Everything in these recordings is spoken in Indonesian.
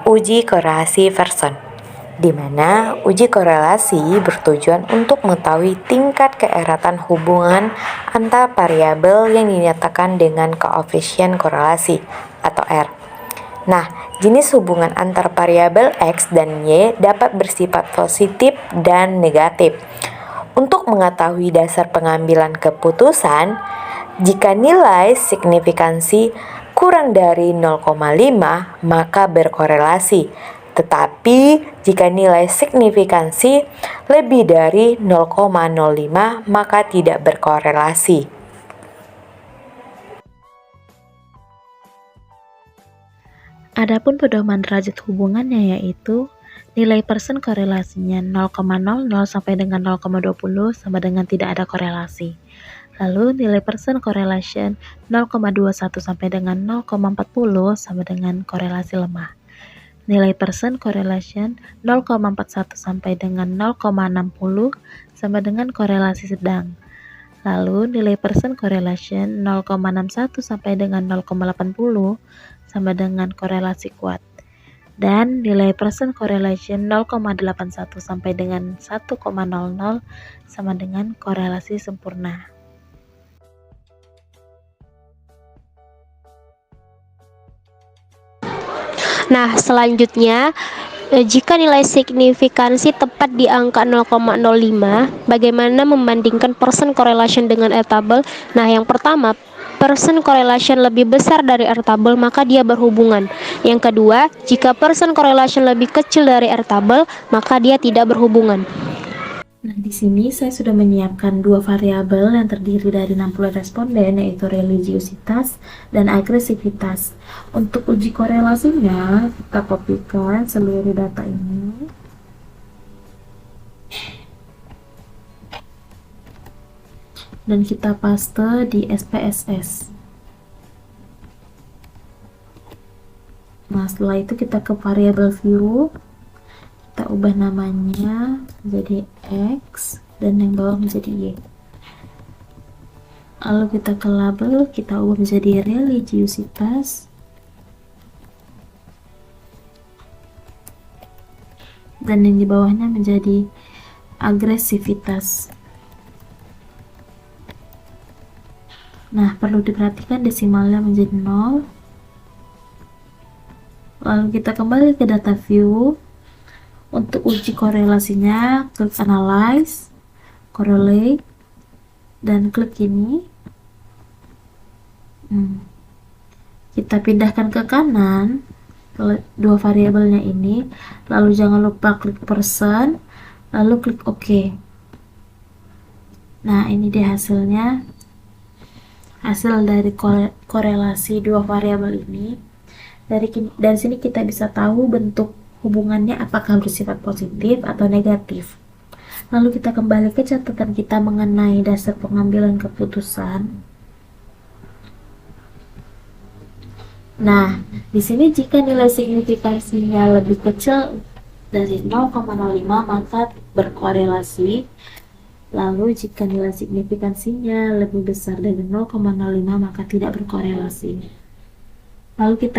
Uji korelasi Pearson, di mana uji korelasi bertujuan untuk mengetahui tingkat keeratan hubungan antar variabel yang dinyatakan dengan koefisien korelasi atau R. Nah, jenis hubungan antar variabel X dan Y dapat bersifat positif dan negatif. Untuk mengetahui dasar pengambilan keputusan, jika nilai signifikansi kurang dari 0,5 maka berkorelasi. Tetapi jika nilai signifikansi lebih dari 0,05 maka tidak berkorelasi. Adapun pedoman derajat hubungannya yaitu nilai Pearson korelasinya 0,00 sampai dengan 0,20 sama dengan tidak ada korelasi. Lalu nilai Pearson correlation 0,21 sampai dengan 0,40 sama dengan korelasi lemah. Nilai Pearson correlation 0,41 sampai dengan 0,60 sama dengan korelasi sedang. Lalu nilai Pearson correlation 0,61 sampai dengan 0,80 sama dengan korelasi kuat. Dan nilai Pearson correlation 0,81 sampai dengan 1,00 sama dengan korelasi sempurna. Nah, selanjutnya, jika nilai signifikansi tepat di angka 0,05, bagaimana membandingkan Pearson correlation dengan R-table? Nah, yang pertama, Pearson correlation lebih besar dari R-table, maka dia berhubungan. Yang kedua, jika Pearson correlation lebih kecil dari R-table, maka dia tidak berhubungan. Nah, di sini saya sudah menyiapkan dua variabel yang terdiri dari 60 responden, yaitu religiusitas dan agresivitas. Untuk uji korelasinya, kita kopikan seluruh data ini. Dan kita paste di SPSS. Nah, setelah itu kita ke variabel view. Kita ubah namanya menjadi X dan yang bawah menjadi Y. Lalu kita ke label, kita ubah menjadi religiusitas dan yang di bawahnya menjadi agresivitas. Nah, perlu diperhatikan desimalnya menjadi 0. Lalu kita kembali ke data view. Untuk uji korelasinya, klik Analyze, Correlate, dan klik ini. Kita pindahkan ke kanan, ke dua variabelnya ini, lalu jangan lupa klik Pearson, lalu klik OK. Nah, ini dia hasilnya. Hasil dari korelasi dua variabel ini. Dari sini kita bisa tahu bentuk hubungannya apakah bersifat positif atau negatif. Lalu kita kembali ke catatan kita mengenai dasar pengambilan keputusan. Nah, di sini jika nilai signifikansinya lebih kecil dari 0,05 maka berkorelasi. Lalu jika nilai signifikansinya lebih besar dari 0,05 maka tidak berkorelasi. Lalu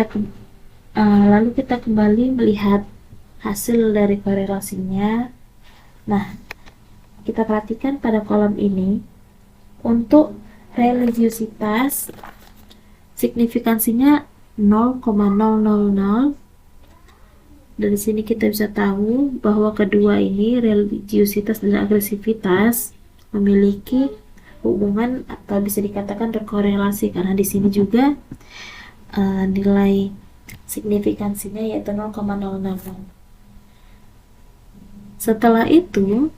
kita kembali melihat hasil dari korelasinya. Nah, kita perhatikan pada kolom ini, untuk religiusitas signifikansinya 0,000. Dari sini kita bisa tahu bahwa kedua ini, religiusitas dan agresivitas, memiliki hubungan atau bisa dikatakan berkorelasi, karena di sini juga nilai signifikansinya yaitu 0,000. Setelah itu,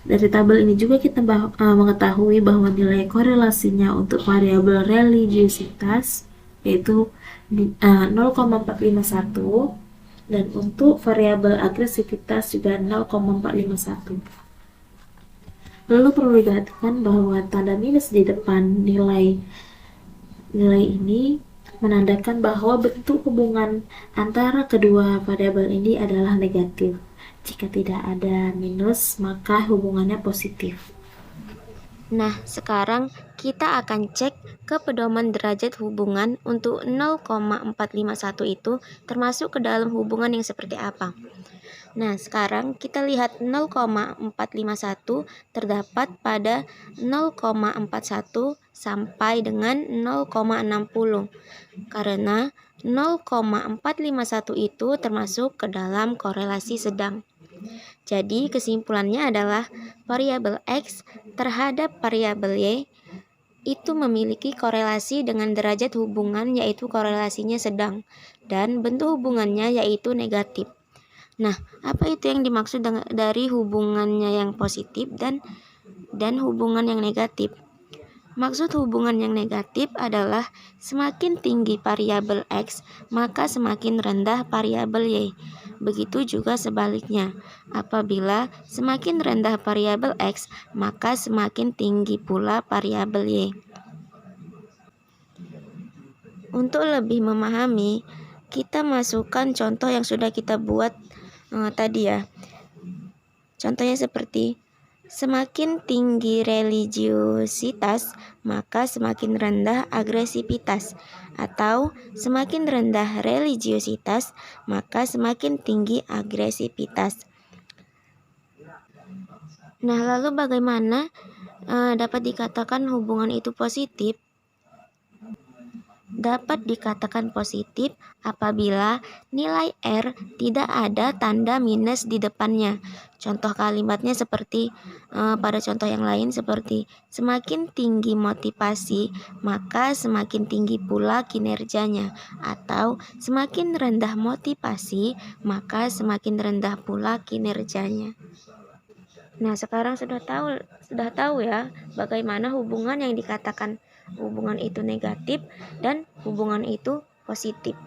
dari tabel ini juga kita mengetahui bahwa nilai korelasinya untuk variabel religiusitas yaitu 0,451 dan untuk variabel agresivitas juga 0,451. Lalu perlu diperhatikan bahwa tanda minus di depan nilai ini menandakan bahwa bentuk hubungan antara kedua variabel ini adalah negatif. Jika tidak ada minus, maka hubungannya positif. Nah, sekarang kita akan cek ke pedoman derajat hubungan untuk 0,451 itu termasuk ke dalam hubungan yang seperti apa. Nah, sekarang kita lihat 0,451 terdapat pada 0,41 sampai dengan 0,60. Karena 0,451 itu termasuk ke dalam korelasi sedang. Jadi, kesimpulannya adalah variabel X terhadap variabel Y itu memiliki korelasi dengan derajat hubungan yaitu korelasinya sedang dan bentuk hubungannya yaitu negatif. Nah, apa itu yang dimaksud dari hubungannya yang positif dan hubungan yang negatif? Maksud hubungan yang negatif adalah semakin tinggi variabel X, maka semakin rendah variabel Y. Begitu juga sebaliknya, apabila semakin rendah variabel X, maka semakin tinggi pula variabel Y. Untuk lebih memahami, kita masukkan contoh yang sudah kita buat tadi ya. Contohnya seperti semakin tinggi religiositas, maka semakin rendah agresivitas, atau semakin rendah religiositas, maka semakin tinggi agresivitas. Nah, lalu bagaimana dapat dikatakan hubungan itu positif? Dapat dikatakan positif apabila nilai R tidak ada tanda minus di depannya. Contoh kalimatnya seperti pada contoh yang lain seperti semakin tinggi motivasi maka semakin tinggi pula kinerjanya, atau semakin rendah motivasi maka semakin rendah pula kinerjanya. Nah, sekarang sudah tahu ya bagaimana hubungan yang dikatakan hubungan itu negatif dan hubungan itu positif.